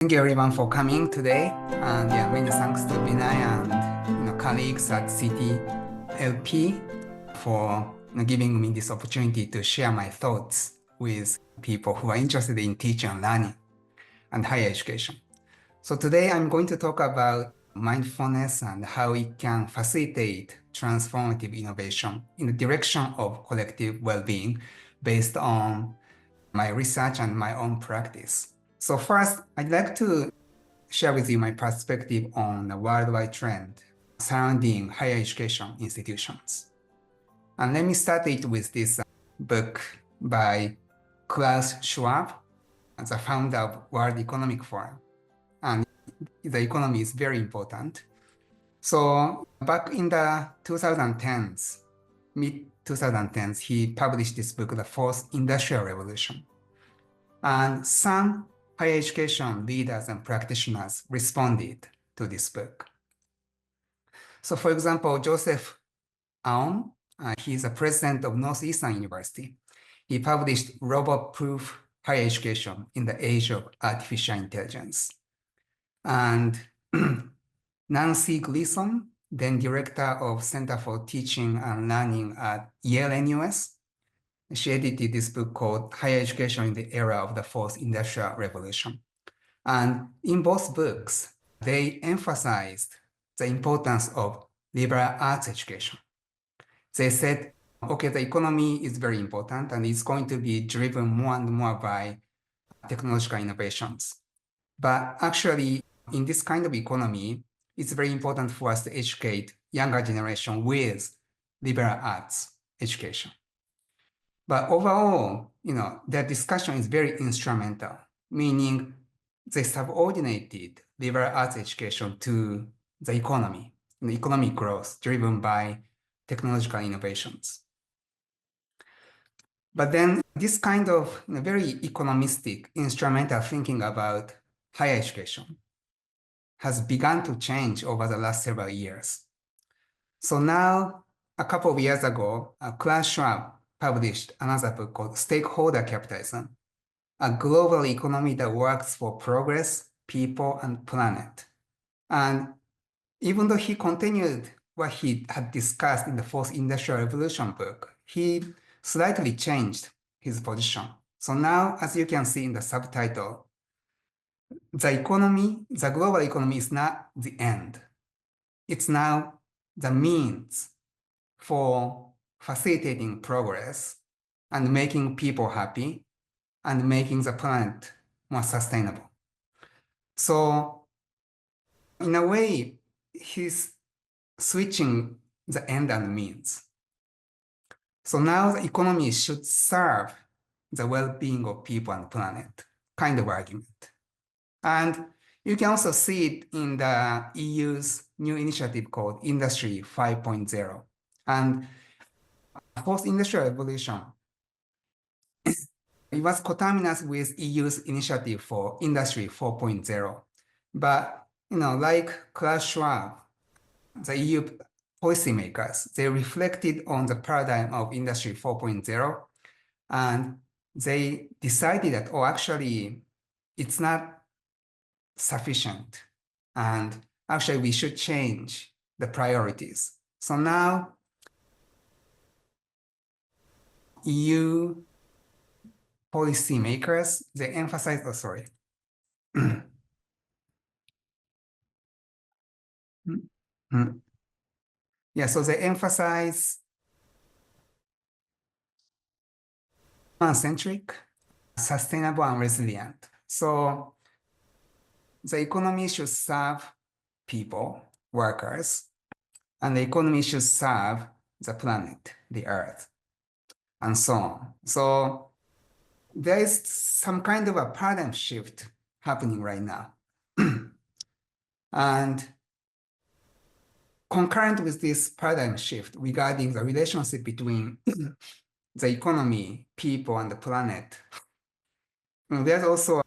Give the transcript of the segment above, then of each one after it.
Thank you everyone for coming today, and yeah, many thanks to Vinay and colleagues at CTLP for giving me this opportunity to share my thoughts with people who are interested in teaching and learning and higher education. So today I'm going to talk about mindfulness and how it can facilitate transformative innovation in the direction of collective well-being based on my research and my own practice. So first, I'd like to share with you my perspective on the worldwide trend surrounding higher education institutions. And let me start it with this book by Klaus Schwab, the founder of World Economic Forum. And the economy is very important. So back in the 2010s, mid-2010s, he published this book, The Fourth Industrial Revolution. And some higher education leaders and practitioners responded to this book. So for example, Joseph Aoun, he's the president of Northeastern University. He published Robot-Proof Higher Education in the Age of Artificial Intelligence. And Nancy Gleason, then director of Center for Teaching and Learning at Yale NUS, she edited this book called Higher Education in the Era of the Fourth Industrial Revolution. And in both books, they emphasized the importance of liberal arts education. They said, okay, the economy is very important and it's going to be driven more and more by technological innovations. But actually, in this kind of economy, it's very important for us to educate younger generation with liberal arts education. But overall, their discussion is very instrumental, meaning they subordinated liberal arts education to the economy, the economic growth driven by technological innovations. But then this kind of very economistic, instrumental thinking about higher education has begun to change over the last several years. So now, a couple of years ago, Klaus Schwab published another book called Stakeholder Capitalism, a global economy that works for progress, people, and planet. And even though he continued what he had discussed in the Fourth Industrial Revolution book, he slightly changed his position. So now, as you can see in the subtitle, the global economy is not the end. It's now the means for facilitating progress and making people happy and making the planet more sustainable. So in a way, he's switching the end and means. So now the economy should serve the well-being of people and planet, kind of argument. And you can also see it in the EU's new initiative called Industry 5.0. And post-industrial revolution, it was coterminous with EU's initiative for Industry 4.0. But, like Klaus Schwab, the EU policymakers, they reflected on the paradigm of Industry 4.0, and they decided that, actually, it's not sufficient. And actually, we should change the priorities. So now, EU policymakers, they emphasize, Yeah, so they emphasize human-centric, sustainable, and resilient. So the economy should serve people, workers, and the economy should serve the planet, the Earth, and so on. So there is some kind of a paradigm shift happening right now. And concurrent with this paradigm shift regarding the relationship between the economy, people, and the planet, there's also an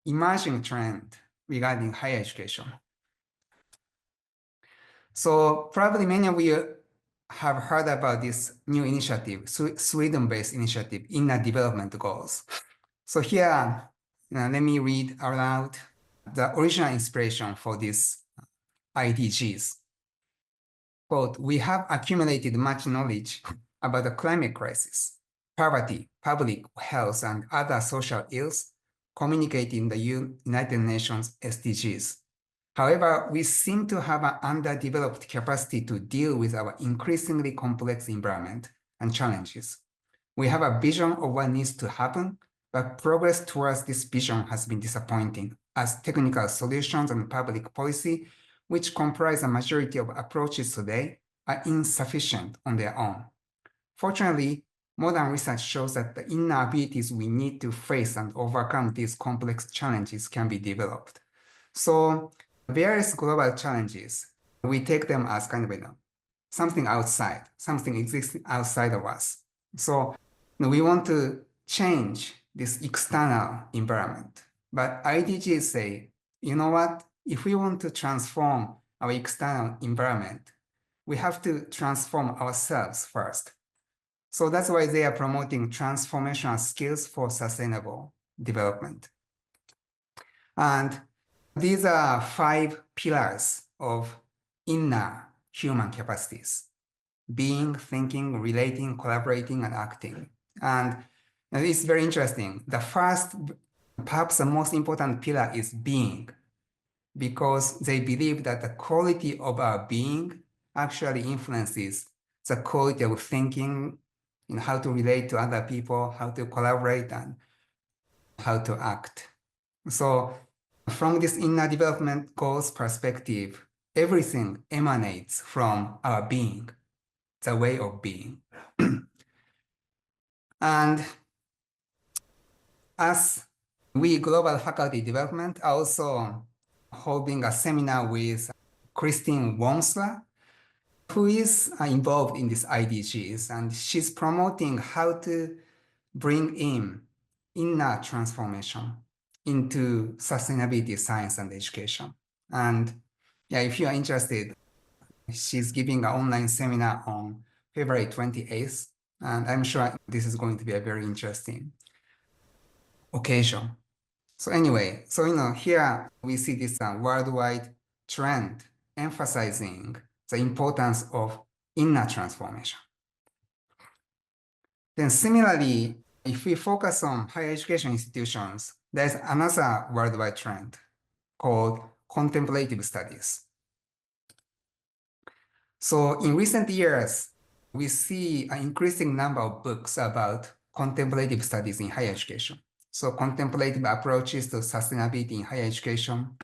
emerging trend regarding higher education. So probably many of you have heard about this new initiative, Sweden-based initiative, Inner Development Goals. So here, let me read aloud the original inspiration for these IDGs. Quote, we have accumulated much knowledge about the climate crisis, poverty, public health, and other social ills communicated in the United Nations SDGs. However, we seem to have an underdeveloped capacity to deal with our increasingly complex environment and challenges. We have a vision of what needs to happen, but progress towards this vision has been disappointing, as technical solutions and public policy, which comprise a majority of approaches today, are insufficient on their own. Fortunately, modern research shows that the inner abilities we need to face and overcome these complex challenges can be developed. So various global challenges, we take them as kind of something outside, something existing outside of us. So we want to change this external environment. But IDGs say, you know what? If we want to transform our external environment, we have to transform ourselves first. So that's why they are promoting transformational skills for sustainable development. And these are 5 pillars of inner human capacities: being, thinking, relating, collaborating, and acting. And it's very interesting. The first, perhaps the most important pillar is being, because they believe that the quality of our being actually influences the quality of thinking, how to relate to other people, how to collaborate, and how to act. So from this inner development goals perspective, everything emanates from our being, the way of being. And as we global faculty development are also holding a seminar with Christine Wonsler, who is involved in these IDGs, and she's promoting how to bring in inner transformation into sustainability, science, and education. And yeah, if you are interested, she's giving an online seminar on February 28th, and I'm sure this is going to be a very interesting occasion. So anyway, so here we see this worldwide trend emphasizing the importance of inner transformation. Then similarly, if we focus on higher education institutions, there's another worldwide trend called contemplative studies. So in recent years, we see an increasing number of books about contemplative studies in higher education. So contemplative approaches to sustainability in higher education,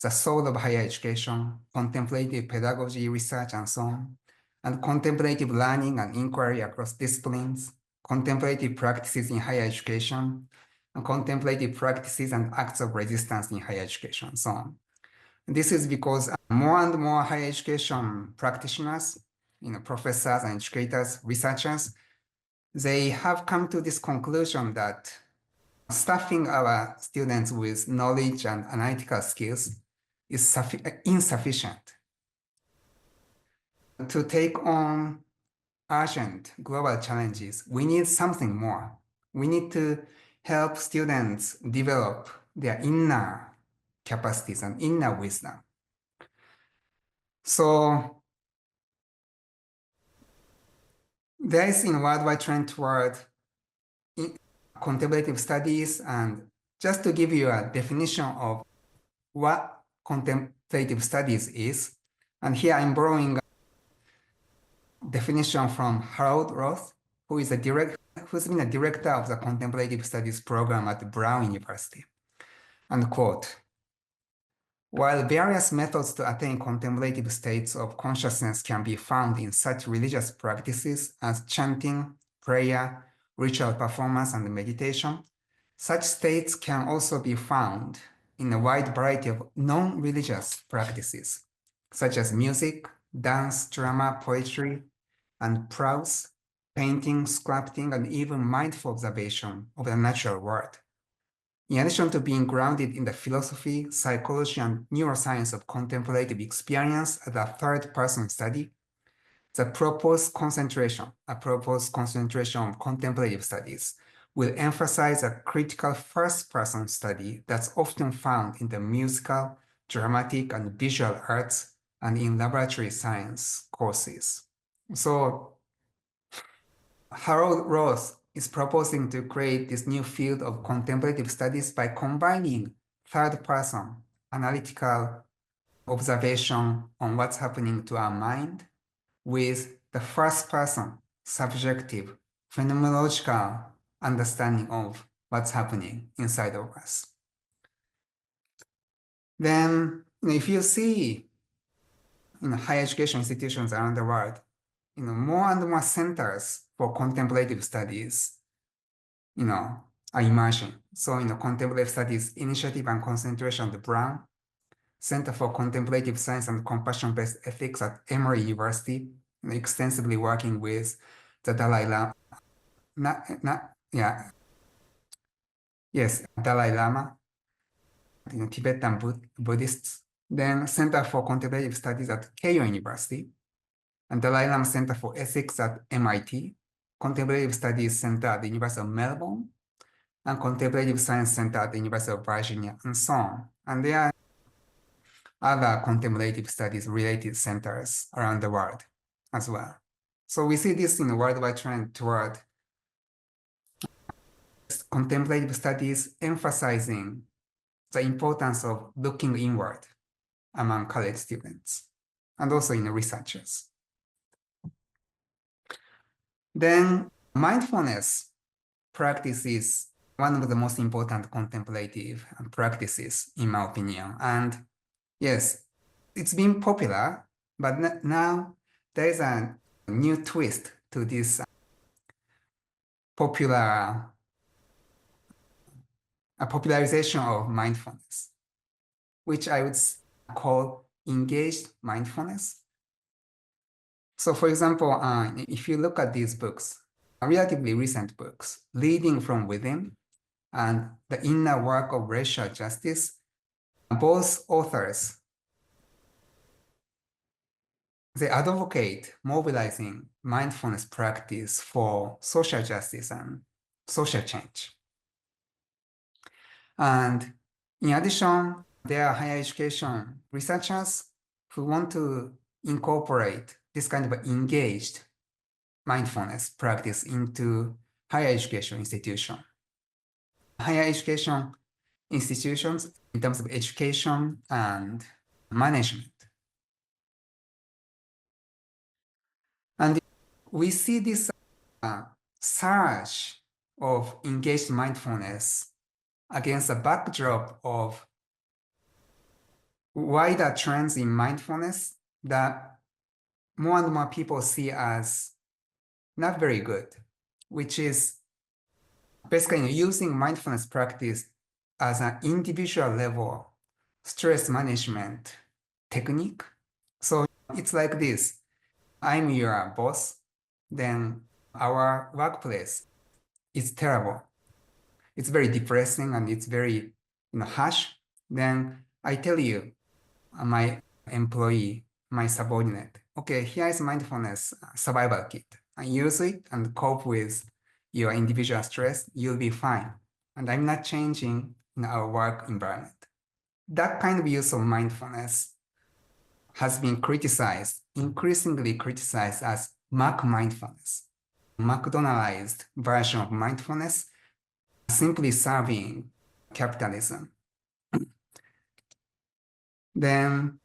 the soul of higher education, contemplative pedagogy, research, and so on, and contemplative learning and inquiry across disciplines, contemplative practices in higher education, and contemplative practices and acts of resistance in higher education, and so on. This is because more and more higher education practitioners, professors and educators, researchers, they have come to this conclusion that staffing our students with knowledge and analytical skills is insufficient to take on urgent global challenges. We need something more. We need to help students develop their inner capacities and inner wisdom. So there is a worldwide trend toward contemplative studies, and just to give you a definition of what contemplative studies is, and here I'm borrowing a definition from Harold Roth, who's been a director of the contemplative studies program at Brown University. And quote, while various methods to attain contemplative states of consciousness can be found in such religious practices as chanting, prayer, ritual performance, and meditation, such states can also be found in a wide variety of non-religious practices, such as music, dance, drama, poetry, and prose, painting, sculpting, and even mindful observation of the natural world. In addition to being grounded in the philosophy, psychology, and neuroscience of contemplative experience as a third-person study, a proposed concentration on contemplative studies will emphasize a critical first-person study that's often found in the musical, dramatic, and visual arts and in laboratory science courses. So Harold Ross is proposing to create this new field of contemplative studies by combining third-person analytical observation on what's happening to our mind with the first-person subjective phenomenological understanding of what's happening inside of us. Then, if you see higher education institutions around the world, more and more centers for contemplative studies, are emerging. So, Contemplative Studies Initiative and Concentration at Brown, Center for Contemplative Science and Compassion-Based Ethics at Emory University, extensively working with the Dalai Lama. Dalai Lama, Tibetan Buddhists. Then Center for Contemplative Studies at Keio University, and Dalai Lama Center for Ethics at MIT, Contemplative Studies Center at the University of Melbourne, and Contemplative Science Center at the University of Virginia, and so on. And there are other contemplative studies related centers around the world as well. So we see this in a worldwide trend toward contemplative studies emphasizing the importance of looking inward among college students and also in researchers. Then mindfulness practice is one of the most important contemplative practices, in my opinion. And yes, it's been popular, but now there is a new twist to this popularization of mindfulness, which I would call engaged mindfulness. So for example, if you look at these books, relatively recent books, Leading from Within and The Inner Work of Racial Justice, both authors, they advocate mobilizing mindfulness practice for social justice and social change. And in addition, there are higher education researchers who want to incorporate this kind of engaged mindfulness practice into higher education institutions. Higher education institutions in terms of education and management. And we see this surge of engaged mindfulness against a backdrop of wider trends in mindfulness that more and more people see as not very good, which is basically using mindfulness practice as an individual level stress management technique. So it's like this. I'm your boss, then our workplace is terrible. It's very depressing and it's very harsh. Then I tell you, my employee, my subordinate, okay, here is mindfulness survival kit. And use it and cope with your individual stress, you'll be fine. And I'm not changing our work environment. That kind of use of mindfulness has been criticized, increasingly criticized as Mac mindfulness, McDonaldized version of mindfulness, simply serving capitalism. Then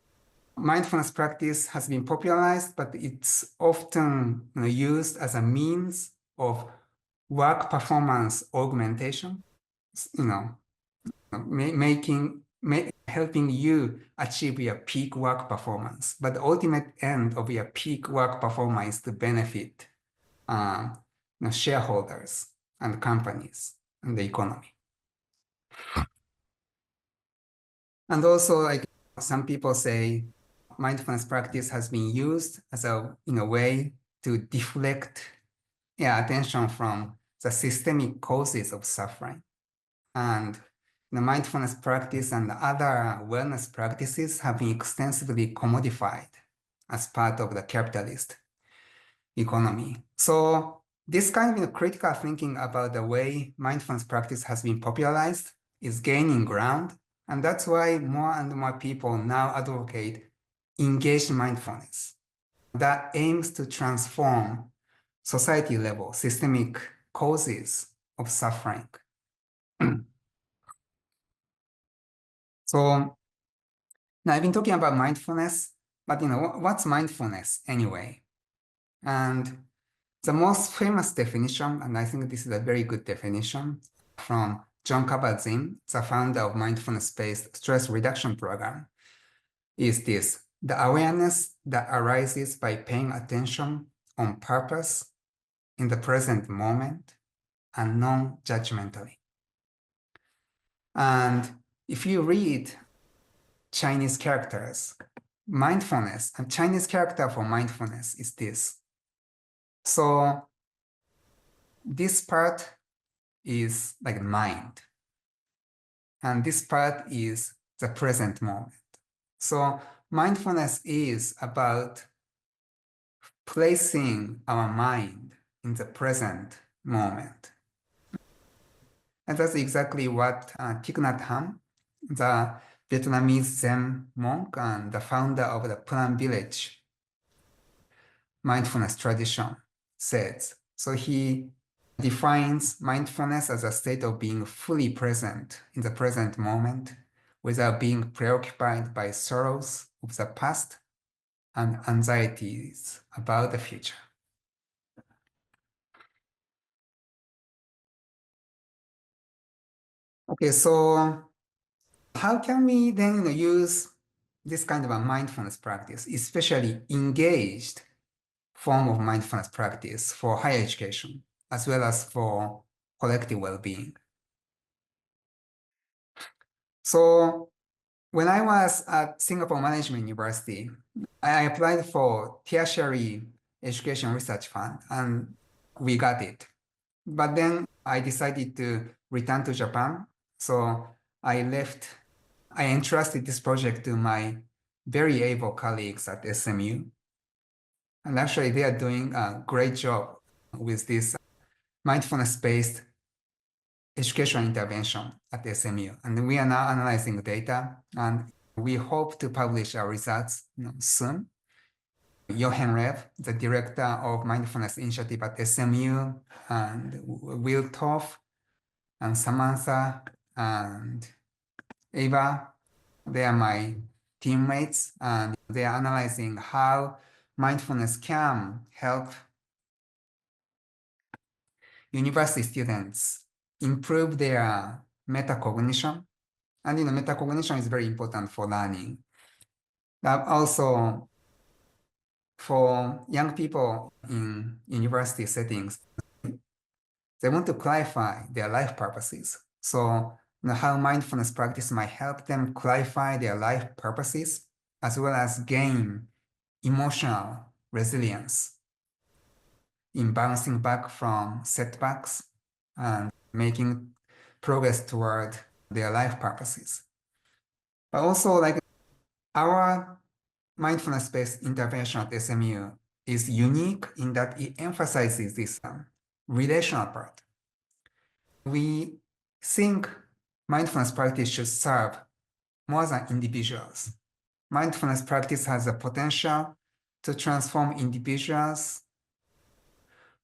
mindfulness practice has been popularized, but it's often used as a means of work performance augmentation, helping you achieve your peak work performance. But the ultimate end of your peak work performance is to benefit shareholders and companies and the economy. And also, like some people say, mindfulness practice has been used as a way to deflect attention from the systemic causes of suffering. And the mindfulness practice and other wellness practices have been extensively commodified as part of the capitalist economy. So this kind of critical thinking about the way mindfulness practice has been popularized is gaining ground. And that's why more and more people now advocate engaged mindfulness that aims to transform society level systemic causes of suffering. So now I've been talking about mindfulness, but what's mindfulness anyway? And the most famous definition, and I think this is a very good definition from John Kabat-Zinn, the founder of mindfulness-based stress reduction program, is this: the awareness that arises by paying attention on purpose in the present moment and non-judgmentally. And if you read Chinese characters, mindfulness, and Chinese character for mindfulness is this. So this part is like mind, and this part is the present moment. So mindfulness is about placing our mind in the present moment. And that's exactly what Thich Nhat Hanh, the Vietnamese Zen monk and the founder of the Plan Village mindfulness tradition, says. So he defines mindfulness as a state of being fully present in the present moment without being preoccupied by sorrows of the past and anxieties about the future. Okay, so how can we then use this kind of a mindfulness practice, especially engaged form of mindfulness practice for higher education, as well as for collective well-being? So when I was at Singapore Management University, I applied for tertiary education research fund and we got it. But then I decided to return to Japan. So I entrusted this project to my very able colleagues at SMU. And actually they are doing a great job with this mindfulness-based educational intervention at SMU. And we are now analyzing the data and we hope to publish our results soon. Johan Rev, the director of Mindfulness Initiative at SMU, and Will Toff, and Samantha, and Eva, they are my teammates, and they are analyzing how mindfulness can help university students improve their metacognition. And metacognition is very important for learning. Also, for young people in university settings, they want to clarify their life purposes. So how mindfulness practice might help them clarify their life purposes, as well as gain emotional resilience in bouncing back from setbacks and making progress toward their life purposes. But also, our mindfulness-based intervention at SMU is unique in that it emphasizes this relational part. We think mindfulness practice should serve more than individuals. Mindfulness practice has the potential to transform individuals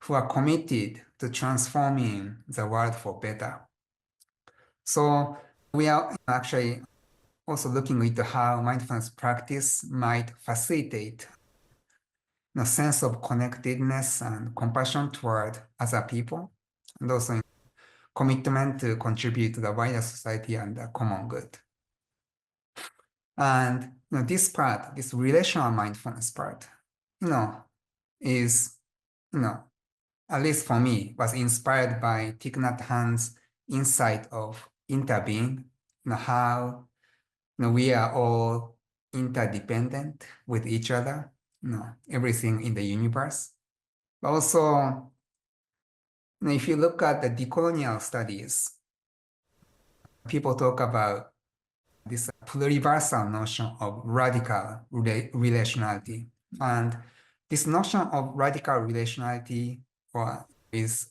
who are committed to transforming the world for better. So we are actually also looking into how mindfulness practice might facilitate the sense of connectedness and compassion toward other people, and also commitment to contribute to the wider society and the common good. And this part, this relational mindfulness part, is, at least for me, was inspired by Thich Nhat Hanh's insight of interbeing, how we are all interdependent with each other, everything in the universe. But also, if you look at the decolonial studies, people talk about this pluriversal notion of radical relationality. And this notion of radical relationality, or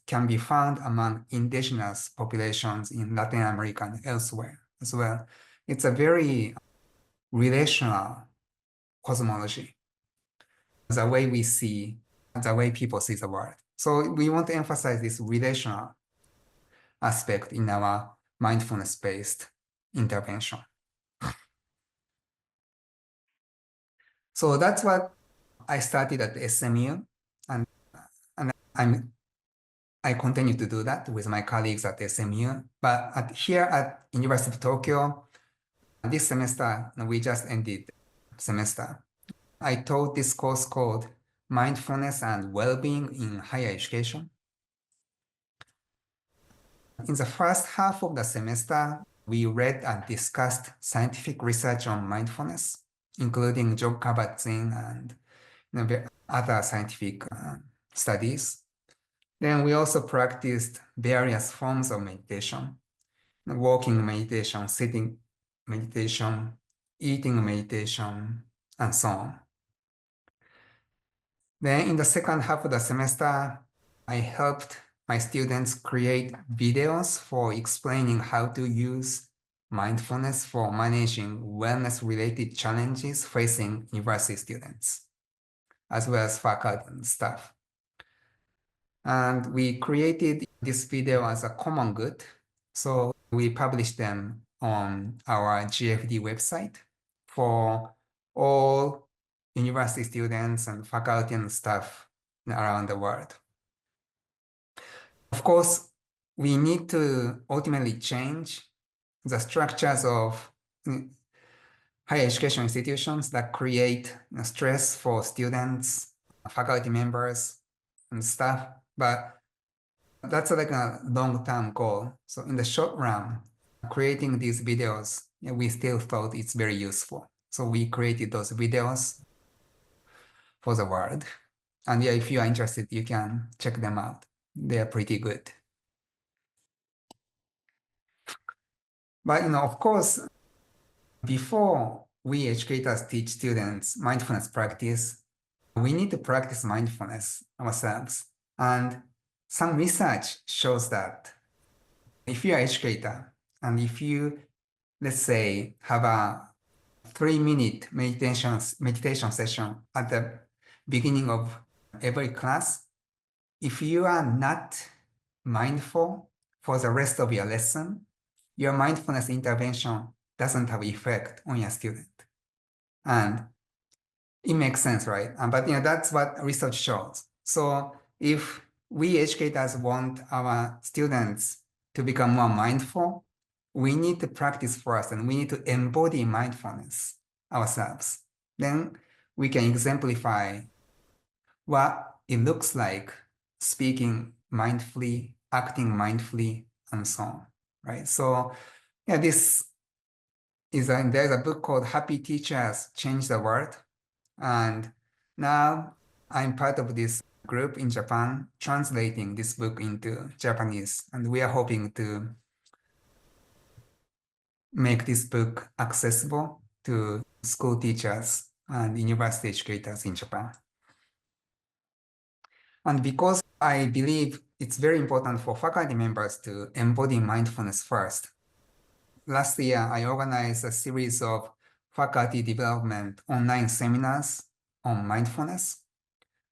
can be found among indigenous populations in Latin America and elsewhere as well. It's a very relational cosmology, the way we see, the way people see the world. So we want to emphasize this relational aspect in our mindfulness-based intervention. So that's what I started at SMU, and I continue to do that with my colleagues at SMU. But here at University of Tokyo, this semester, we just ended semester. I taught this course called Mindfulness and Wellbeing in Higher Education. In the first half of the semester, we read and discussed scientific research on mindfulness, including Job Kabat-Zinn and other scientific studies. Then we also practiced various forms of meditation, walking meditation, sitting meditation, eating meditation, and so on. Then in the second half of the semester, I helped my students create videos for explaining how to use mindfulness for managing wellness-related challenges facing university students, as well as faculty and staff. And we created this video as a common good. So we published them on our GFD website for all university students and faculty and staff around the world. Of course, we need to ultimately change the structures of higher education institutions that create stress for students, faculty members, and staff. But that's like a long-term goal. So in the short run, creating these videos, we still thought it's very useful. So we created those videos for the world. And yeah, if you are interested, you can check them out. They are pretty good. But of course, before we educators teach students mindfulness practice, we need to practice mindfulness ourselves. And some research shows that if you are an educator and if you, let's say, have a 3-minute meditation session at the beginning of every class, if you are not mindful for the rest of your lesson, your mindfulness intervention doesn't have effect on your student. And it makes sense, right? But that's what research shows. So if we educators want our students to become more mindful, we need to practice first and we need to embody mindfulness ourselves. Then we can exemplify what it looks like speaking mindfully, acting mindfully, and so on, right? So yeah, there's a book called Happy Teachers Change the World. And now I'm part of this group in Japan translating this book into Japanese. And we are hoping to make this book accessible to school teachers and university educators in Japan. And because I believe it's very important for faculty members to embody mindfulness first, last year I organized a series of faculty development online seminars on mindfulness.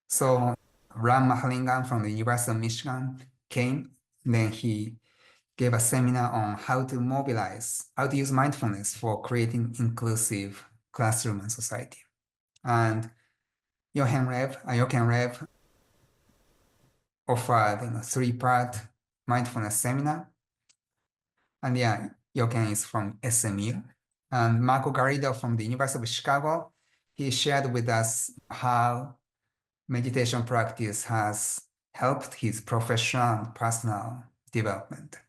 So Ram Mahalingan from the University of Michigan came, then he gave a seminar on how to use mindfulness for creating inclusive classroom and society. And Jochen Rev offered a 3-part mindfulness seminar. And yeah, Jochen is from SMU. And Marco Garrido from the University of Chicago, he shared with us how meditation practice has helped his professional and personal development.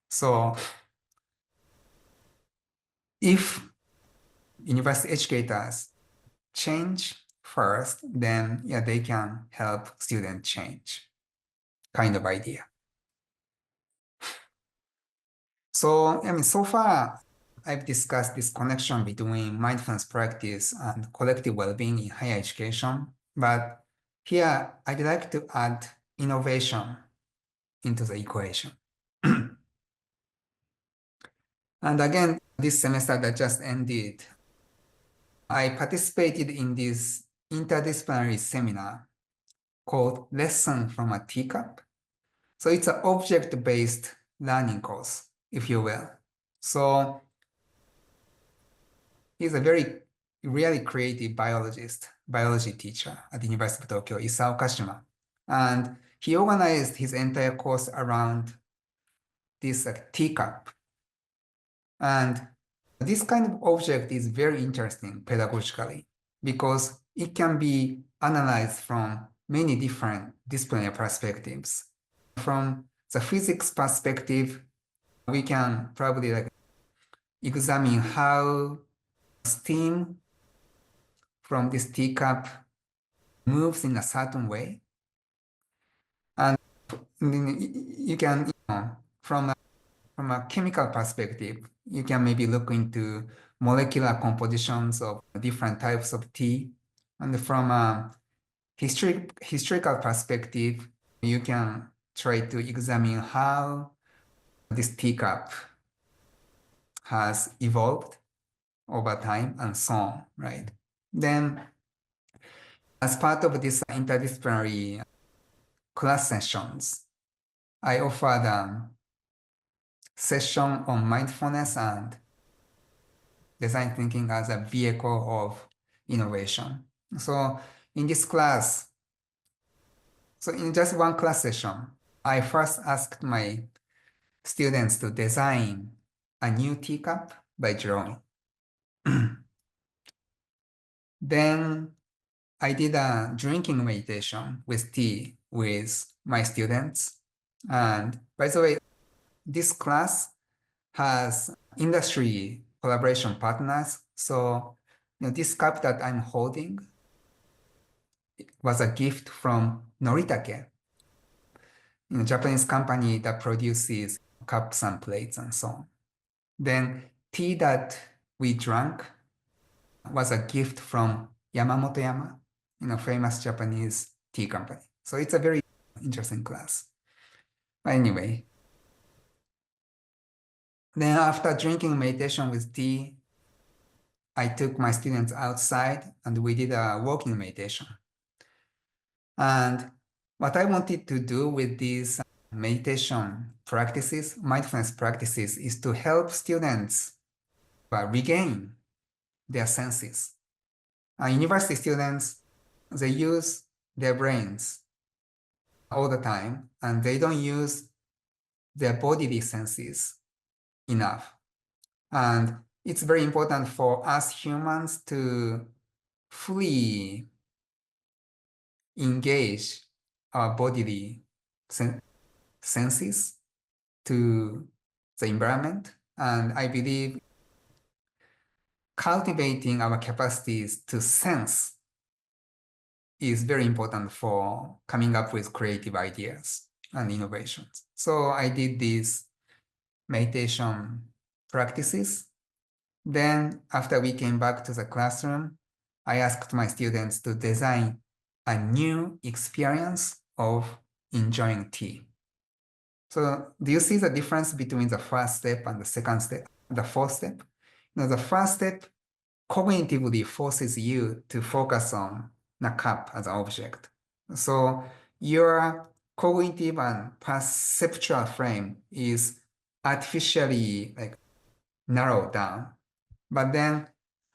So if university educators change first, then yeah, they can help students change, kind of idea. So, so far, I've discussed this connection between mindfulness practice and collective well-being in higher education. But here, I'd like to add innovation into the equation. And again, this semester that just ended, I participated in this interdisciplinary seminar called Lesson from a Teacup. So it's an object-based learning course, if you will. So he's a very really creative biology teacher at the University of Tokyo, Isao Kashima. And he organized his entire course around this teacup. And this kind of object is very interesting pedagogically because it can be analyzed from many different disciplinary perspectives. From the physics perspective, we can probably examine how steam from this teacup moves in a certain way. And you can, from a chemical perspective, you can maybe look into molecular compositions of different types of tea. And from a historical perspective, you can try to examine how this teacup has evolved over time and so on, right? Then, as part of this interdisciplinary class sessions, I offered a session on mindfulness and design thinking as a vehicle of innovation. So in this class, so in just one class session, I first asked my students to design a new teacup by drawing. Then I did a drinking meditation with tea with my students. And by the way, this class has industry collaboration partners. So this cup that I'm holding was a gift from Noritake, Japanese company that produces cups and plates and so on. Then tea that we drank was a gift from Yamamoto Yama, famous Japanese tea company. So it's a very interesting class. But anyway, then after drinking meditation with tea, I took my students outside and we did a walking meditation. And what I wanted to do with these meditation practices, mindfulness practices, is to help students regain their senses. University students, they use their brains all the time, and they don't use their bodily senses enough. And it's very important for us humans to fully engage our bodily senses to the environment. And I believe cultivating our capacities to sense is very important for coming up with creative ideas and innovations. So I did these meditation practices. Then after we came back to the classroom, I asked my students to design a new experience of enjoying tea. So do you see the difference between the first step and the second step, the fourth step? The first step cognitively forces you to focus on the cup as an object. So your cognitive and perceptual frame is artificially narrowed down. But then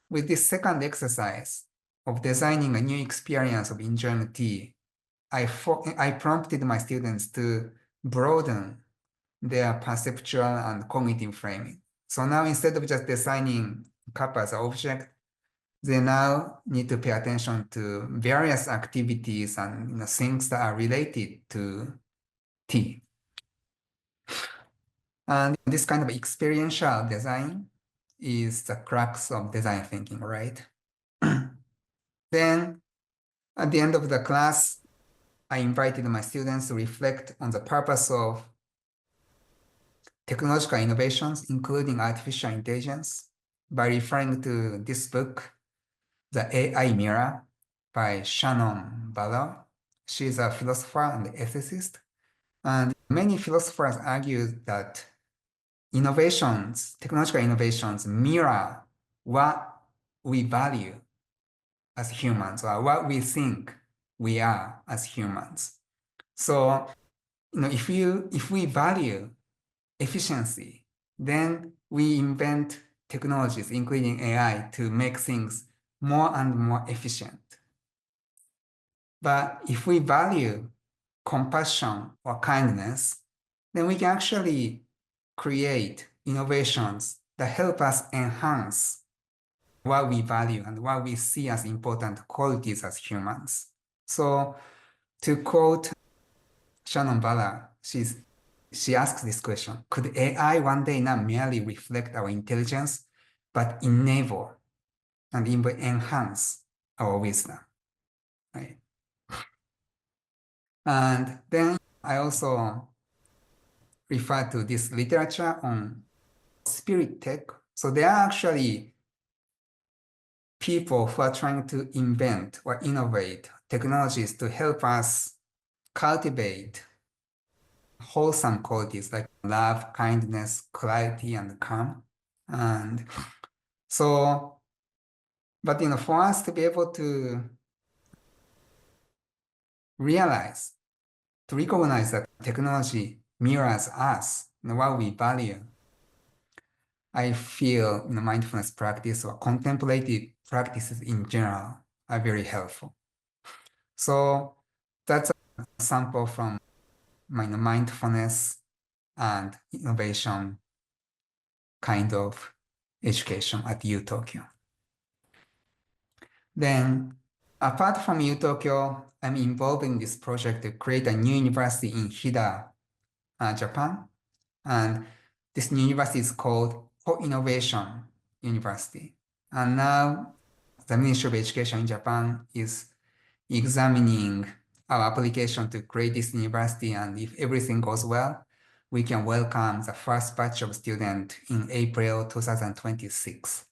with this second exercise of designing a new experience of enjoying tea, I prompted my students to broaden their perceptual and cognitive framing. So now instead of just designing cup as an object, they now need to pay attention to various activities and things that are related to tea. And this kind of experiential design is the crux of design thinking, right? Then at the end of the class, I invited my students to reflect on the purpose of technological innovations, including artificial intelligence, by referring to this book, The AI Mirror by Shannon Ballard. She's a philosopher and ethicist. And Many philosophers argue that technological innovations mirror what we value as humans or what we think we are as humans. So, if we value efficiency, then we invent technologies, including AI, to make things more and more efficient. But if we value compassion or kindness, then we can actually create innovations that help us enhance what we value and what we see as important qualities as humans. So to quote Shannon Ballard, she asks this question: could AI one day not merely reflect our intelligence, but enable and even enhance our wisdom, right? And then I also refer to this literature on spirit tech. So there are actually people who are trying to invent or innovate technologies to help us cultivate wholesome qualities like love, kindness, clarity, and calm. And so, but for us to be able to realize, to recognize that technology mirrors us and what we value, I feel mindfulness practice or contemplative practices in general are very helpful. So that's a sample from my mindfulness and innovation kind of education at U Tokyo. Then, apart from U Tokyo, I'm involved in this project to create a new university in Hida, Japan. And this new university is called Co-Innovation University. And now the Ministry of Education in Japan is examining our application to create this university. And if everything goes well, we can welcome the first batch of students in April 2026.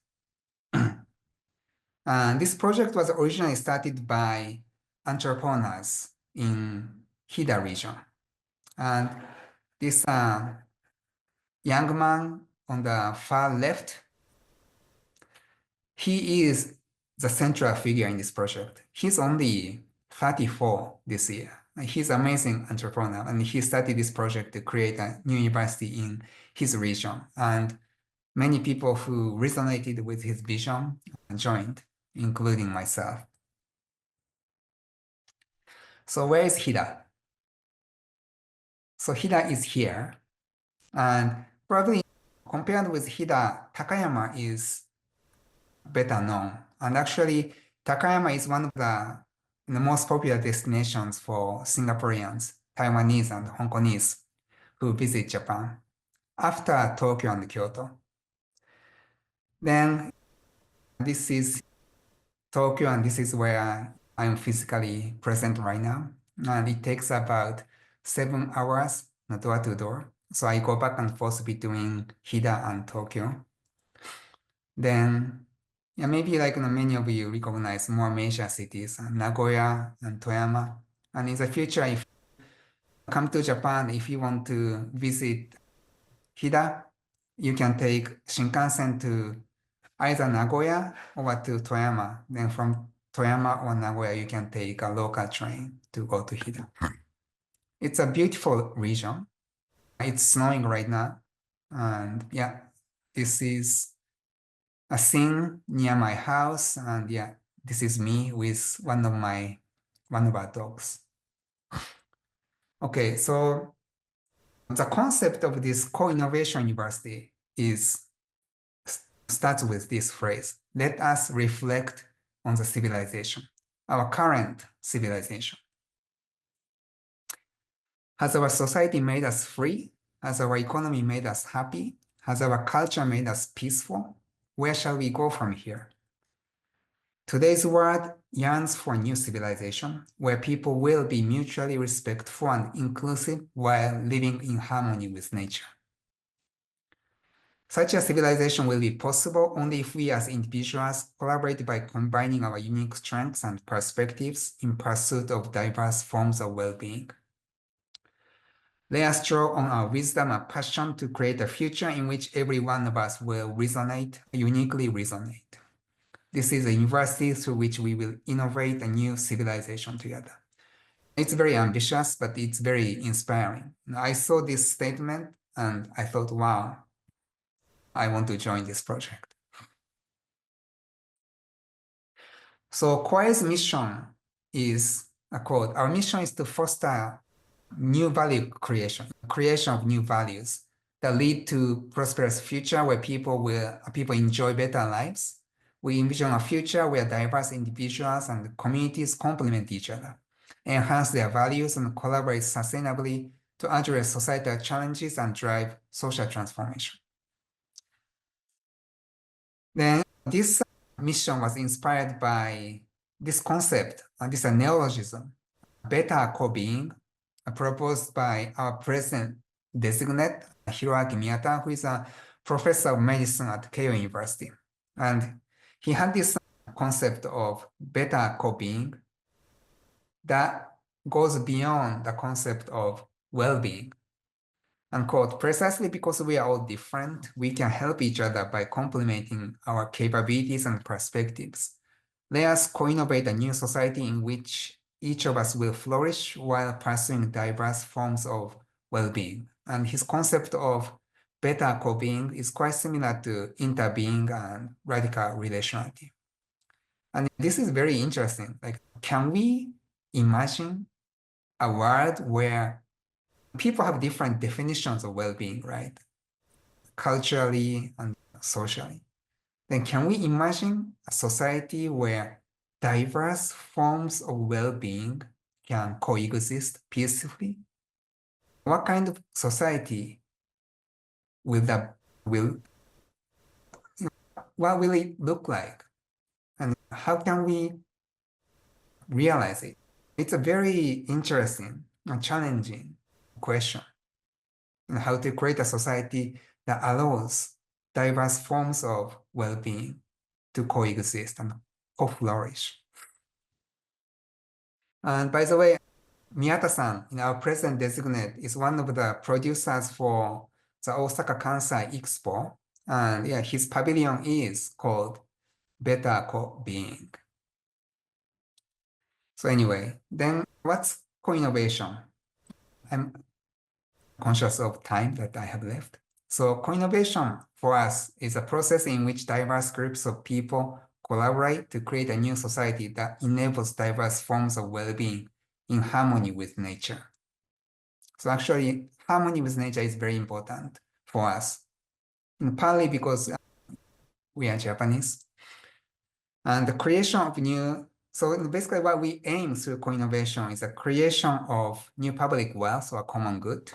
And this project was originally started by entrepreneurs in Hida region. And this young man on the far left, he is the central figure in this project. He's only 34 this year. He's an amazing entrepreneur, and he started this project to create a new university in his region. And many people who resonated with his vision joined, including myself. So where is Hida? So Hida is here. And probably compared with Hida, Takayama is better known. And actually, Takayama is one of the most popular destinations for Singaporeans, Taiwanese, and Hong Kongese who visit Japan after Tokyo and Kyoto. Then this is Tokyo, and this is where I'm physically present right now. And it takes about 7 hours door to door. So I go back and forth between Hida and Tokyo. Then, yeah, maybe like many of you recognize more major cities, Nagoya and Toyama. And in the future, if you come to Japan, if you want to visit Hida, you can take Shinkansen to either Nagoya or to Toyama. Then from Toyama or Nagoya, you can take a local train to go to Hida. It's a beautiful region. It's snowing right now. And yeah, this is a scene near my house. And yeah, this is me with one of our dogs. Okay, so the concept of this co-innovation university starts with this phrase: let us reflect on the civilization, our current civilization. Has our society made us free? Has our economy made us happy? Has our culture made us peaceful? Where shall we go from here? Today's world yearns for a new civilization where people will be mutually respectful and inclusive while living in harmony with nature. Such a civilization will be possible only if we as individuals collaborate by combining our unique strengths and perspectives in pursuit of diverse forms of well-being. Let us draw on our wisdom and passion to create a future in which every one of us will resonate, uniquely resonate. This is a university through which we will innovate a new civilization together. It's very ambitious, but it's very inspiring. I saw this statement and I thought, wow, I want to join this project. So Choir's mission is a quote. Our mission is to foster new value creation of new values that lead to prosperous future where people enjoy better lives. We envision a future where diverse individuals and communities complement each other, enhance their values, and collaborate sustainably to address societal challenges and drive social transformation. Then this mission was inspired by this concept, this neologism, beta co-being, proposed by our president designate, Hiroaki Miyata, who is a professor of medicine at Keio University. And he had this concept of beta co-being that goes beyond the concept of well-being. And quote, precisely because we are all different, we can help each other by complementing our capabilities and perspectives. Let us co-innovate a new society in which each of us will flourish while pursuing diverse forms of well-being. And his concept of better co-being is quite similar to interbeing and radical relationality. And this is very interesting. Like, can we imagine a world where people have different definitions of well-being, right? Culturally and socially. Then can we imagine a society where diverse forms of well-being can coexist peacefully? What kind of society will what will it look like? And how can we realize it? It's a very interesting and challenging question. How to create a society that allows diverse forms of well-being to coexist and co-flourish. And by the way, Miyata-san, our president designate, is one of the producers for the Osaka Kansai Expo. And yeah, his pavilion is called Better Co-Being. So anyway, then what's co-innovation? I'm conscious of time that I have left. So co-innovation for us is a process in which diverse groups of people collaborate to create a new society that enables diverse forms of well-being in harmony with nature. So actually, harmony with nature is very important for us, and partly because we are Japanese. And the creation of so basically what we aim through co-innovation is the creation of new public wealth or common good,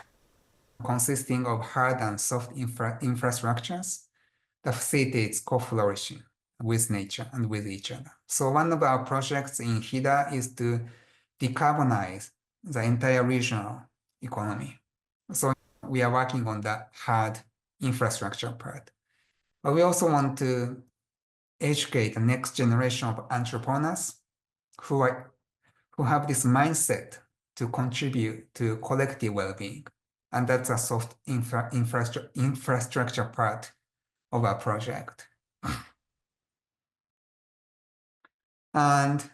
consisting of hard and soft infrastructures that facilitates co-flourishing with nature and with each other. So one of our projects in HIDA is to decarbonize the entire regional economy. So we are working on the hard infrastructure part. But we also want to educate the next generation of entrepreneurs who have this mindset to contribute to collective well-being. And that's a soft infrastructure part of our project. And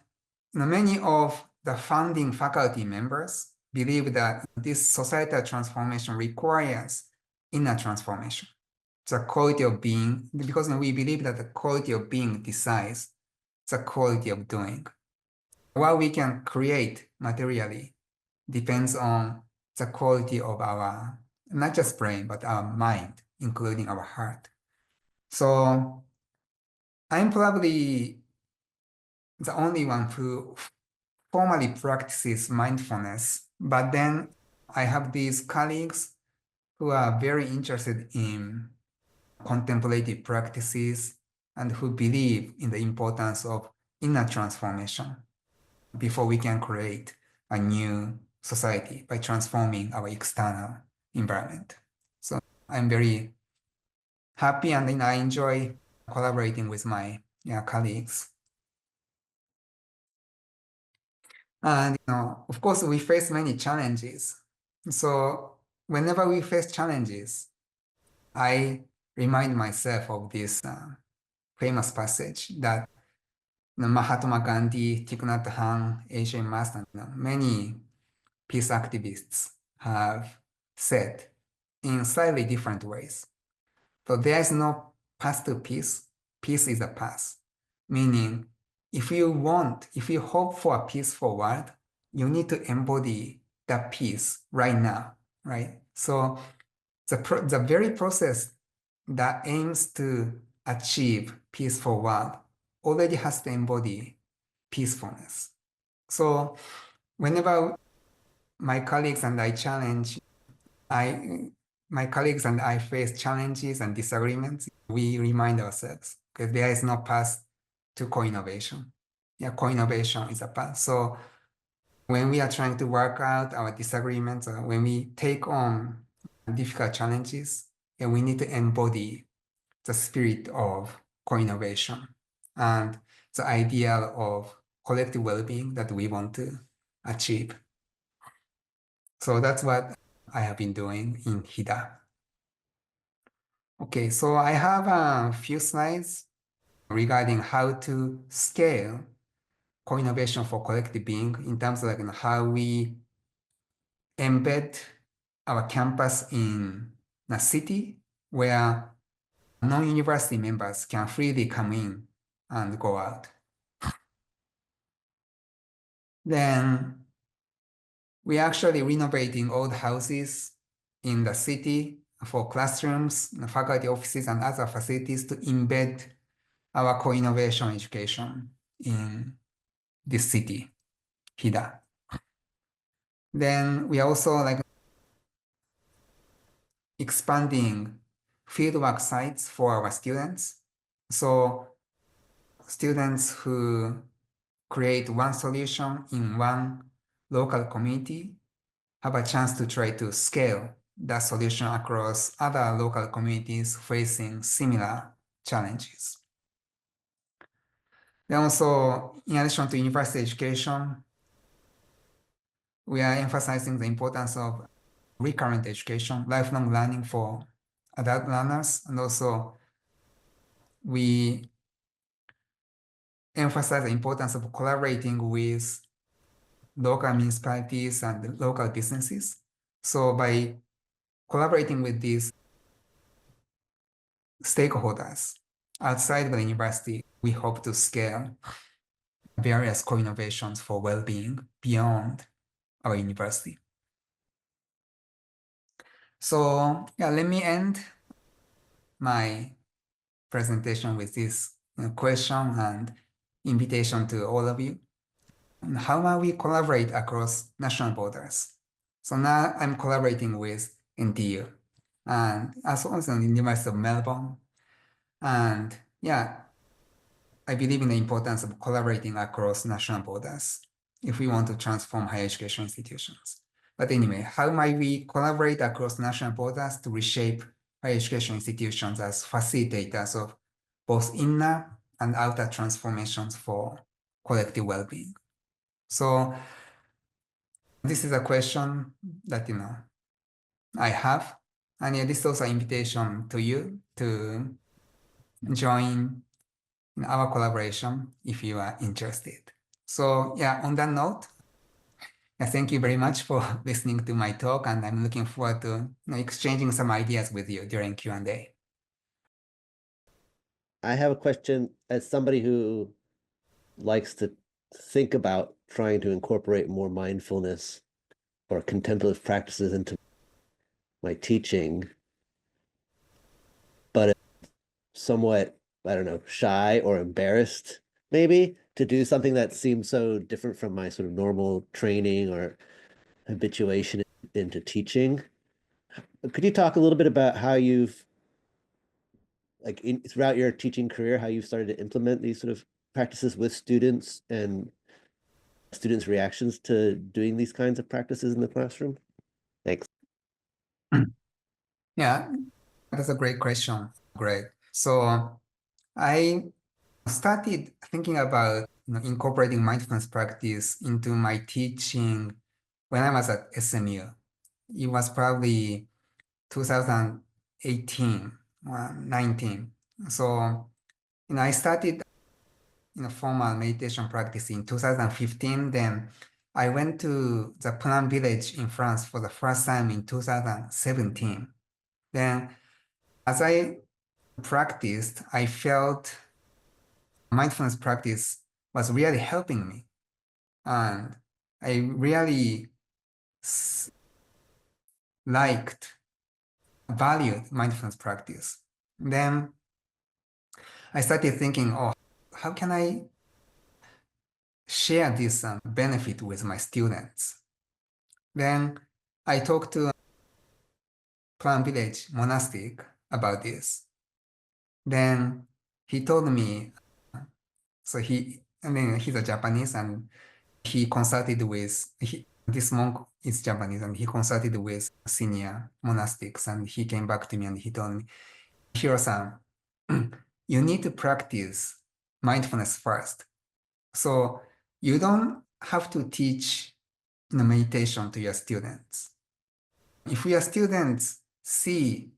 many of the founding faculty members believe that this societal transformation requires inner transformation. The quality of being, because we believe that the quality of being decides the quality of doing. What we can create materially depends on the quality of our, not just brain, but our mind, including our heart. So I'm probably the only one who formally practices mindfulness, but then I have these colleagues who are very interested in contemplative practices and who believe in the importance of inner transformation before we can create a new society by transforming our external environment. So I'm very happy and I enjoy collaborating with my colleagues. And of course, we face many challenges. So whenever we face challenges, I remind myself of this famous passage that Mahatma Gandhi, Thich Nhat Hanh, A.J. Master, many peace activists have said in slightly different ways. So there is no path to peace. Peace is a path. Meaning, if you hope for a peaceful world, you need to embody that peace right now, right? So the very process that aims to achieve peaceful world already has to embody peacefulness. So whenever my colleagues and I challenge, my colleagues and I face challenges and disagreements, we remind ourselves because there is no path to co-innovation. Yeah, co-innovation is a path. So when we are trying to work out our disagreements, or when we take on difficult challenges, yeah, we need to embody the spirit of co-innovation and the ideal of collective well-being that we want to achieve. So that's what I have been doing in HIDA. Okay, so I have a few slides regarding how to scale co-innovation for collective being in terms of how we embed our campus in a city where non-university members can freely come in and go out. Then we're actually renovating old houses in the city for classrooms, faculty offices, and other facilities to embed our co-innovation education in this city, Hida. Then we are also expanding fieldwork sites for our students. So students who create one solution in one local community have a chance to try to scale that solution across other local communities facing similar challenges. Then also, in addition to university education, we are emphasizing the importance of recurrent education, lifelong learning for adult learners, and also we emphasize the importance of collaborating with local municipalities and local businesses. So by collaborating with these stakeholders outside the university, we hope to scale various co-innovations for well-being beyond our university. So yeah, let me end my presentation with this question and invitation to all of you. How might we collaborate across national borders? So now I'm collaborating with NTU and as well as the University of Melbourne. And yeah, I believe in the importance of collaborating across national borders if we want to transform higher education institutions. But anyway, how might we collaborate across national borders to reshape higher education institutions as facilitators of both inner and outer transformations for collective well-being? So this is a question that, I have. And yeah, this is also an invitation to you to join in our collaboration if you are interested. So yeah, on that note, thank you very much for listening to my talk, and I'm looking forward to exchanging some ideas with you during Q&A. I have a question as somebody who likes to think about trying to incorporate more mindfulness or contemplative practices into my teaching, but somewhat, I don't know, shy or embarrassed maybe to do something that seems so different from my sort of normal training or habituation into teaching. Could you talk a little bit about how you've, throughout your teaching career, how you've started to implement these sort of practices with students and students' reactions to doing these kinds of practices in the classroom? Thanks. Yeah, that's a great question, Greg. So I started thinking about incorporating mindfulness practice into my teaching when I was at SMU. it was probably 2018 or 19. So, I started formal meditation practice in 2015. Then I went to the Plan village in France for the first time in 2017. Then as I practiced, I felt mindfulness practice was really helping me. And I really valued mindfulness practice. Then I started thinking, oh, how can I share this benefit with my students? Then I talked to Plan Village monastic about this. Then he told me, he's a Japanese, and he consulted with, this monk is Japanese, and he consulted with senior monastics, and he came back to me and he told me, Hiro-san, you need to practice mindfulness first. So you don't have to teach meditation to your students. If your students see,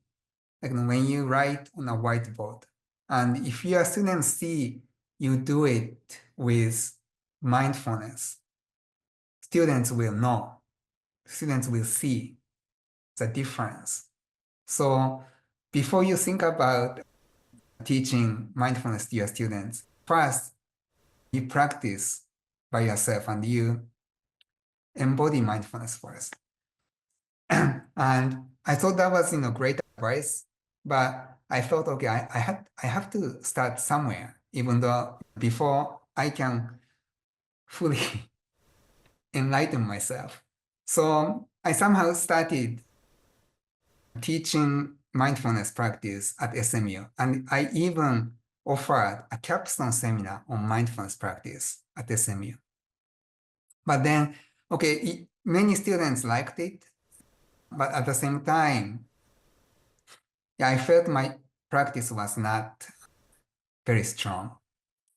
like when you write on a whiteboard, and if your students see you do it with mindfulness, students will know, students will see the difference. So before you think about teaching mindfulness to your students, first you practice by yourself and you embody mindfulness first. And I thought that was great advice, but I thought, okay, I have to start somewhere, even though before I can fully enlighten myself. So I somehow started teaching mindfulness practice at SMU, and I even offered a capstone seminar on mindfulness practice at SMU. But then, okay, many students liked it, but at the same time, I felt my practice was not very strong.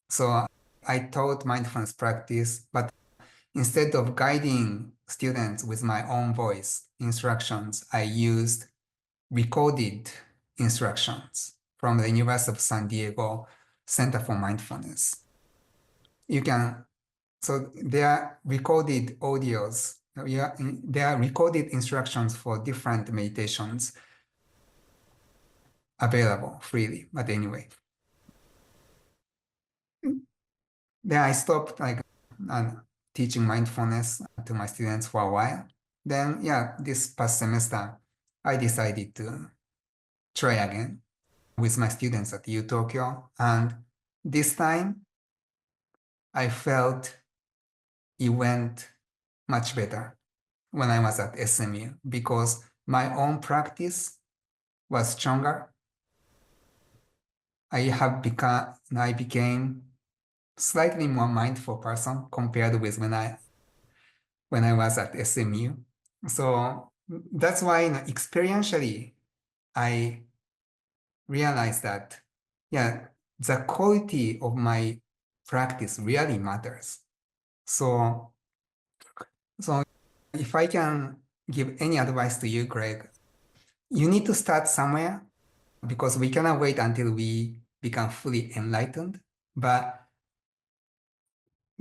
So I taught mindfulness practice, but instead of guiding students with my own voice instructions, I used recorded instructions from the University of San Diego Center for Mindfulness. So there are recorded audios, there are recorded instructions for different meditations available freely. But anyway, then I stopped teaching mindfulness to my students for a while. Then, this past semester, I decided to try again with my students at U Tokyo. And this time, I felt it went much better when I was at SMU because my own practice was stronger. I became slightly more mindful person compared with when I was at SMU. So that's why experientially I realized that the quality of my practice really matters. So if I can give any advice to you, Greg, you need to start somewhere because we cannot wait until we become fully enlightened. But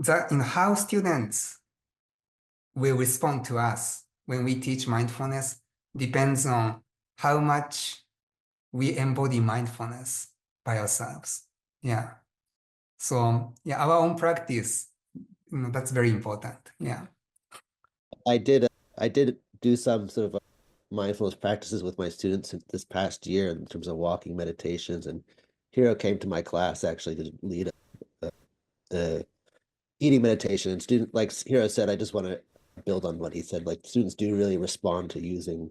how students will respond to us when we teach mindfulness depends on how much we embody mindfulness by ourselves. Yeah. So our own practice, that's very important. Yeah. I did do some sort of mindfulness practices with my students this past year in terms of walking meditations, and Hiro came to my class actually to lead a eating meditation. And student, like Hiro said, I just want to build on what he said. Like students do really respond to using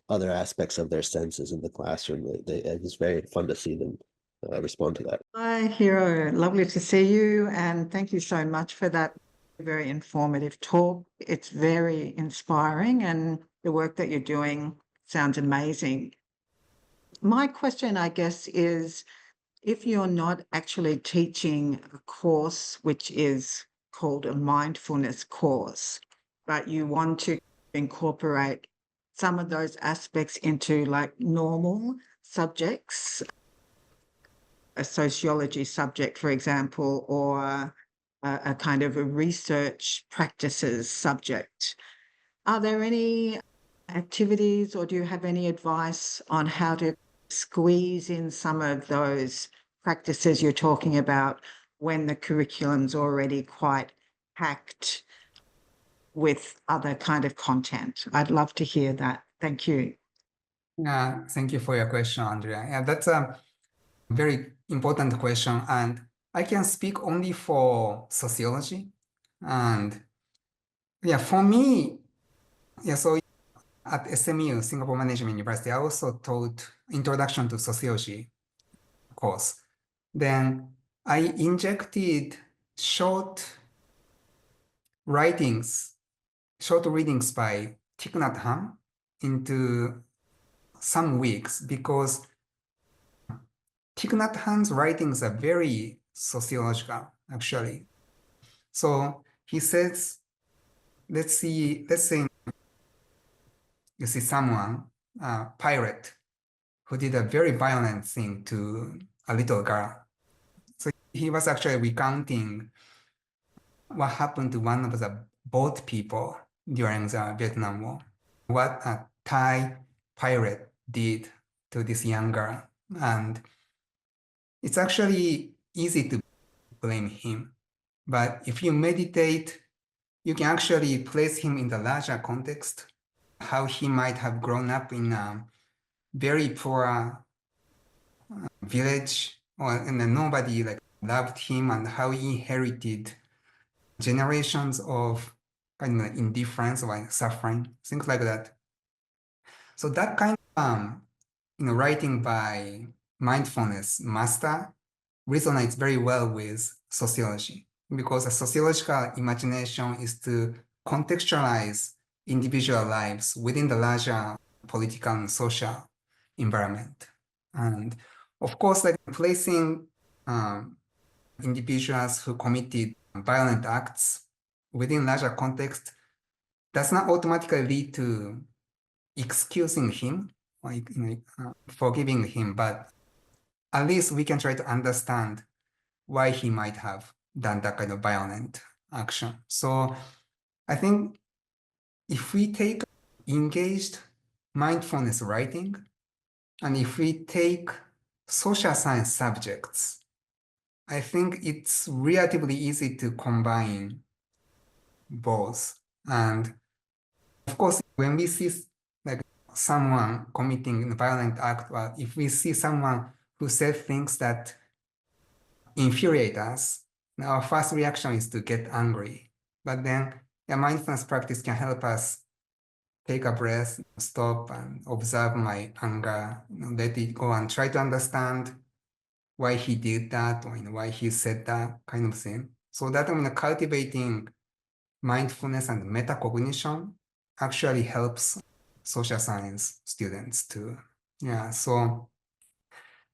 other aspects of their senses in the classroom. It was very fun to see them respond to that. Hi, Hiro. Lovely to see you, and thank you so much for that very informative talk. It's very inspiring, and the work that you're doing sounds amazing. My question, I guess, is if you're not actually teaching a course which is called a mindfulness course, but you want to incorporate some of those aspects into like normal subjects, a sociology subject, for example, or a kind of a research practices subject. Are there any activities, or do you have any advice on how to squeeze in some of those practices you're talking about when the curriculum's already quite packed with other kind of content? I'd love to hear that. Thank you. Yeah, thank you for your question, Andrea. Yeah, that's a very important question, and I can speak only for sociology. And yeah, for me, yeah, so at SMU, Singapore Management University, I also taught Introduction to Sociology course. Then I injected short readings by Thich Nhat Hanh into some weeks, because Thich Nhat Hanh's writings are very sociological, actually. So he says, let's say you see someone, a pirate, who did a very violent thing to a little girl. So he was actually recounting what happened to one of the boat people during the Vietnam War, what a Thai pirate did to this young girl. And it's actually easy to blame him. But if you meditate, you can actually place him in the larger context, how he might have grown up in a very poor village, and then nobody like loved him, and how he inherited generations of kind of indifference or suffering, things like that. So that kind of writing by mindfulness master resonates very well with sociology, because a sociological imagination is to contextualize individual lives within the larger political and social environment. And of course, like placing individuals who committed violent acts within larger context does not automatically lead to excusing him or forgiving him, but at least we can try to understand why he might have done that kind of violent action. So I think if we take engaged mindfulness writing, and if we take social science subjects, I think it's relatively easy to combine both. And of course, when we see like someone committing a violent act, or if we see someone who says things that infuriate us, our first reaction is to get angry. But then a mindfulness practice can help us take a breath, stop and observe my anger, let it go and try to understand why he did that, or why he said that kind of thing. So that cultivating mindfulness and metacognition actually helps social science students too. Yeah, so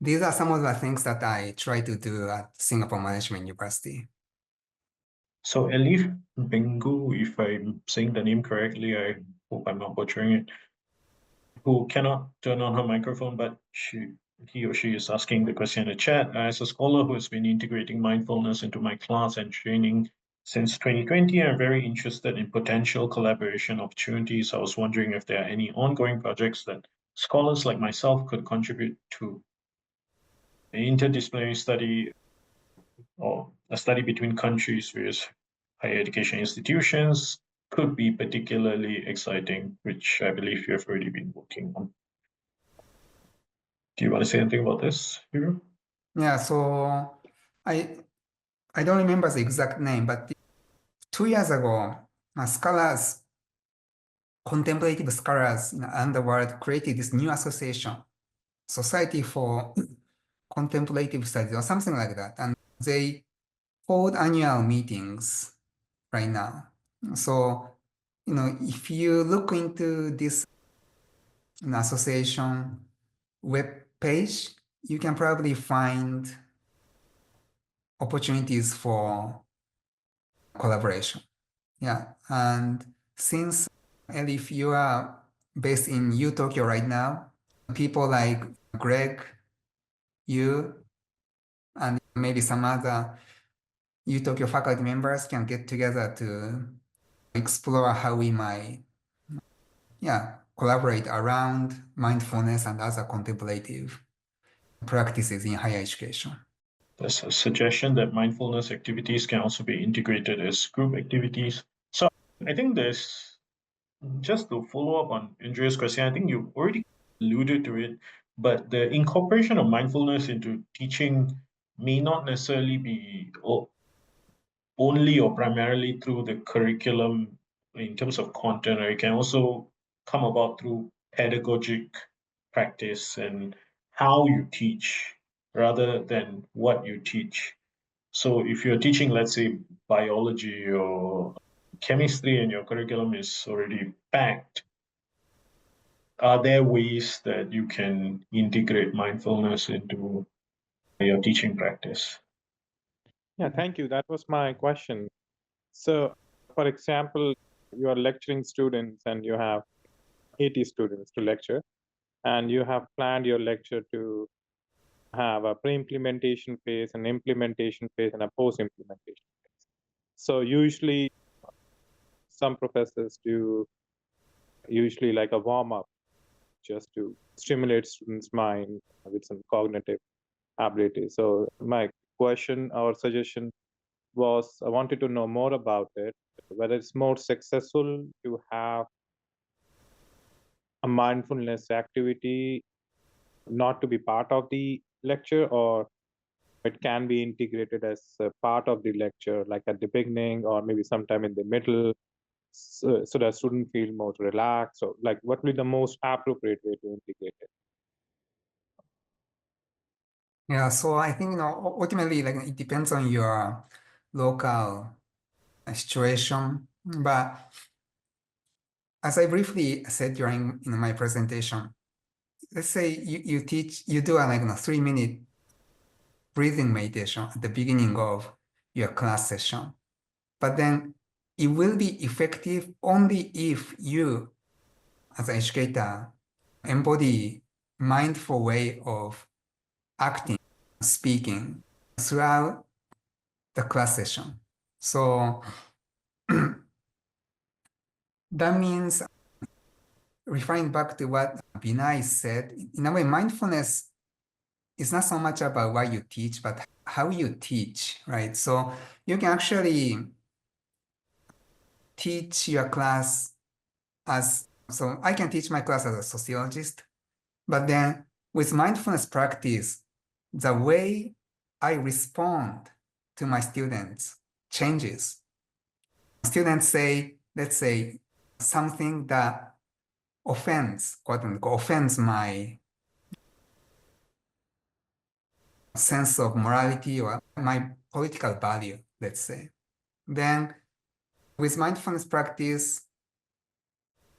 these are some of the things that I try to do at Singapore Management University. So Elif Bengu, if I'm saying the name correctly, I hope I'm not butchering it, who cannot turn on her microphone, but he or she is asking the question in the chat. As a scholar who has been integrating mindfulness into my class and training since 2020, I'm very interested in potential collaboration opportunities. I was wondering if there are any ongoing projects that scholars like myself could contribute to. An interdisciplinary study or a study between countries, various higher education institutions could be particularly exciting, which I believe you have already been working on. Do you want to say anything about this, Hiro? Yeah, so I don't remember the exact name, but 2 years ago, scholars, contemplative scholars around the world created this new association, Society for Contemplative Studies or something like that. And they hold annual meetings right now. So, if you look into this association web page, you can probably find opportunities for collaboration. Yeah, and since, Elif, you are based in Tokyo right now. People like Greg, you, and maybe some other Tokyo faculty members can get together to explore how we might, collaborate around mindfulness and other contemplative practices in higher education. There's a suggestion that mindfulness activities can also be integrated as group activities. So I think there's, just to follow up on Andrea's question, I think you already alluded to it, but the incorporation of mindfulness into teaching may not necessarily be only or primarily through the curriculum in terms of content, or it can also come about through pedagogic practice and how you teach rather than what you teach. So if you're teaching, let's say, biology or chemistry and your curriculum is already packed, are there ways that you can integrate mindfulness into your teaching practice? Yeah, thank you. That was my question. So, for example, you are lecturing students and you have 80 students to lecture, and you have planned your lecture to have a pre-implementation phase, an implementation phase, and a post-implementation phase. So usually some professors do usually like a warm-up just to stimulate students' mind with some cognitive ability. So my question or suggestion was I wanted to know more about it, whether it's more successful to have a mindfulness activity not to be part of the lecture, or it can be integrated as a part of the lecture, like at the beginning or maybe sometime in the middle, so that students feel more relaxed. So like what would be the most appropriate way to integrate it? Yeah, so I think, ultimately, like, it depends on your local situation. But as I briefly said during my presentation, let's say you do a 3-minute breathing meditation at the beginning of your class session. But then it will be effective only if you, as an educator, embody mindful way of acting, speaking throughout the class session. So that means, referring back to what Vinay said, in a way, mindfulness is not so much about what you teach, but how you teach, right? So you can actually teach your class so I can teach my class as a sociologist, but then with mindfulness practice, the way I respond to my students changes. Students say, let's say, something that offends, quote unquote, offends my sense of morality or my political value, let's say. Then with mindfulness practice,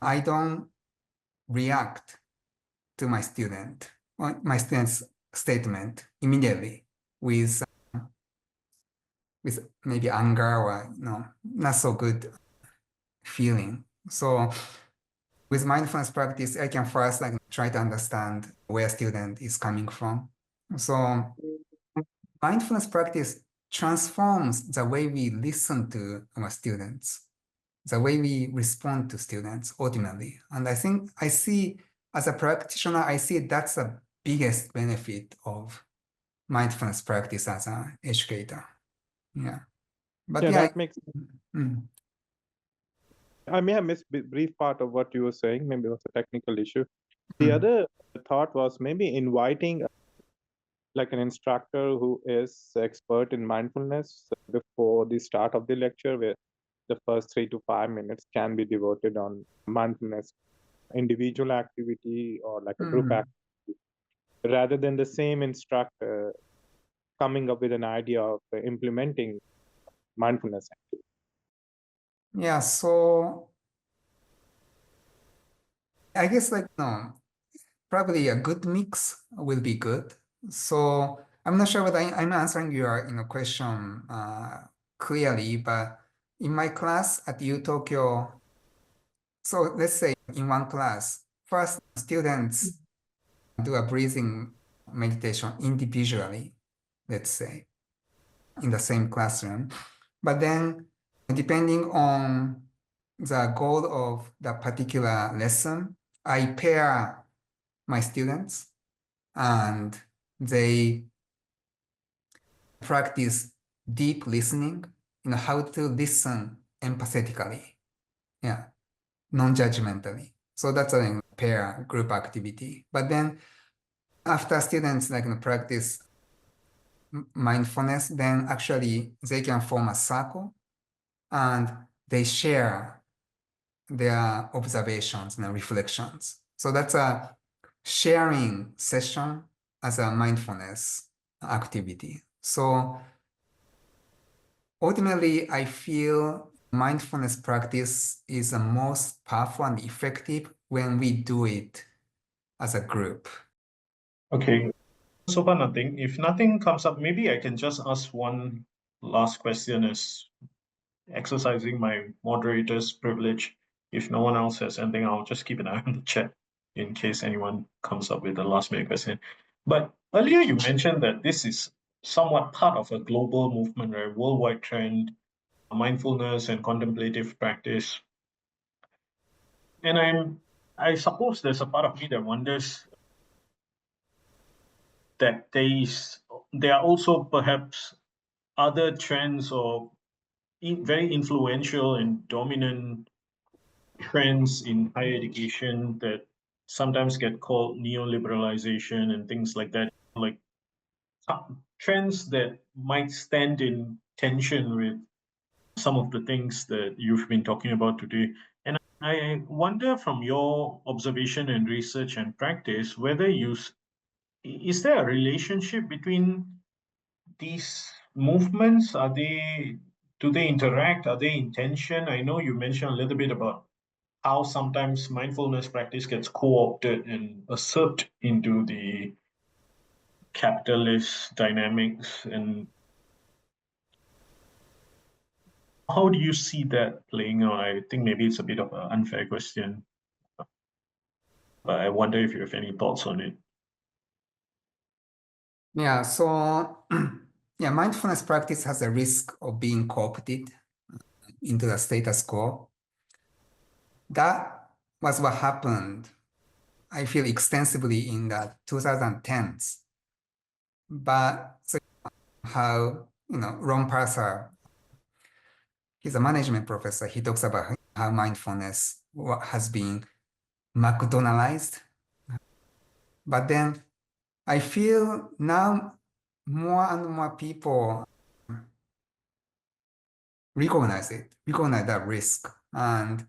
I don't react to my student's statement immediately with maybe anger or not so good feeling. So with mindfulness practice, I can first try to understand where student is coming from. So mindfulness practice transforms the way we listen to our students, the way we respond to students ultimately. And I think I see, as a practitioner, I see that's the biggest benefit of mindfulness practice as an educator. Yeah. But Yeah, that makes mm. I may have missed brief part of what you were saying. Maybe it was a technical issue. The other thought was maybe inviting like an instructor who is expert in mindfulness before the start of the lecture, where the first 3 to 5 minutes can be devoted on mindfulness, individual activity or like a group activity, rather than the same instructor coming up with an idea of implementing mindfulness activity. Yeah, so I guess probably a good mix will be good. So I'm not sure whether I'm answering your question clearly, but in my class at Tokyo, so let's say in one class, first students do a breathing meditation individually, let's say, in the same classroom. But then, depending on the goal of the particular lesson, I pair my students and they practice deep listening, how to listen empathetically, non-judgmentally. So that's a pair group activity. But then after students practice mindfulness, then actually they can form a circle and they share their observations and reflections. So that's a sharing session as a mindfulness activity. So ultimately, I feel mindfulness practice is the most powerful and effective when we do it as a group. Okay. So far, nothing. If nothing comes up, maybe I can just ask one last question as exercising my moderator's privilege. If no one else has anything, I'll just keep an eye on the chat in case anyone comes up with a last minute question. But earlier you mentioned that this is somewhat part of a global movement, right? Worldwide trend, mindfulness and contemplative practice. And I suppose there's a part of me that wonders that there are also perhaps other trends or very influential and dominant trends in higher education that sometimes get called neoliberalization and things like that, like trends that might stand in tension with some of the things that you've been talking about today. And I wonder, from your observation and research and practice, whether is there a relationship between these movements? Do they interact? Are they in tension? I know you mentioned a little bit about how sometimes mindfulness practice gets co-opted and usurped into the capitalist dynamics. And how do you see that playing out? I think maybe it's a bit of an unfair question, but I wonder if you have any thoughts on it. Yeah, so mindfulness practice has a risk of being co-opted into the status quo. That was what happened, I feel, extensively in the 2010s. But so how, Ron Parser, he's a management professor, he talks about how mindfulness has been McDonaldized. But then I feel now more and more people recognize that risk. And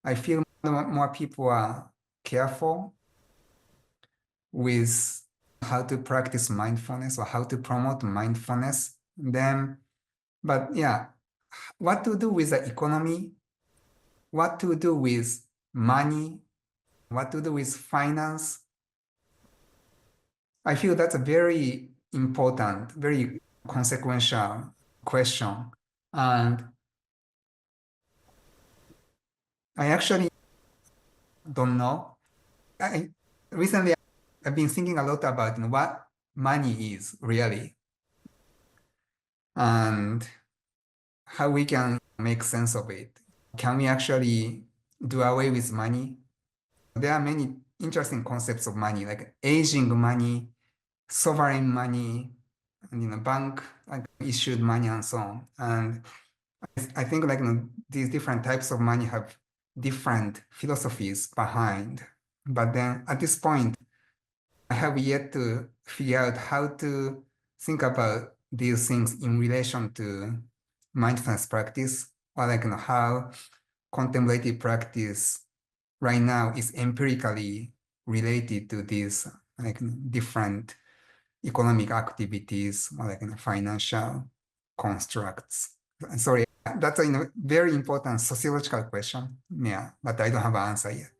I feel more people are careful with how to practice mindfulness or how to promote mindfulness. But what to do with the economy, what to do with money, what to do with finance. I feel that's a very important, very consequential question. And I actually don't know. Recently, I've been thinking a lot about what money is really and how we can make sense of it. Can we actually do away with money? There are many interesting concepts of money, like aging money, sovereign money, and bank issued money and so on. And I think these different types of money have different philosophies behind. But then at this point, I have yet to figure out how to think about these things in relation to mindfulness practice, or how contemplative practice right now is empirically related to these different economic activities or financial constructs. Sorry, that's a very important sociological question. Yeah, but I don't have an answer yet.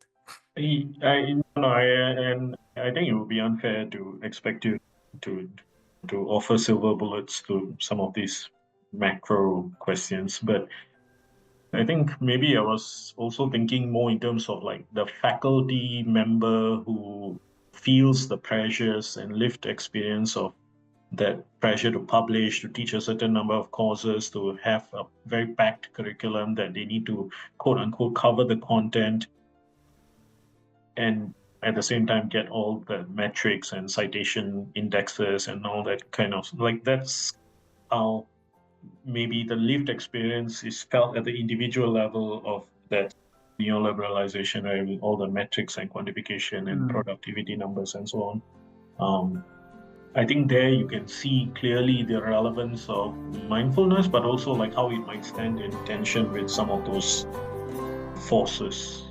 And I think it would be unfair to expect you to offer silver bullets to some of these macro questions. But I think maybe I was also thinking more in terms of like the faculty member who feels the pressures and lived experience of that pressure to publish, to teach a certain number of courses, to have a very packed curriculum that they need to quote unquote cover the content, and at the same time get all the metrics and citation indexes and all that kind of, like, that's how maybe the lived experience is felt at the individual level of that neoliberalization, right, with all the metrics and quantification and productivity numbers and so on. I think there you can see clearly the relevance of mindfulness, but also like how it might stand in tension with some of those forces.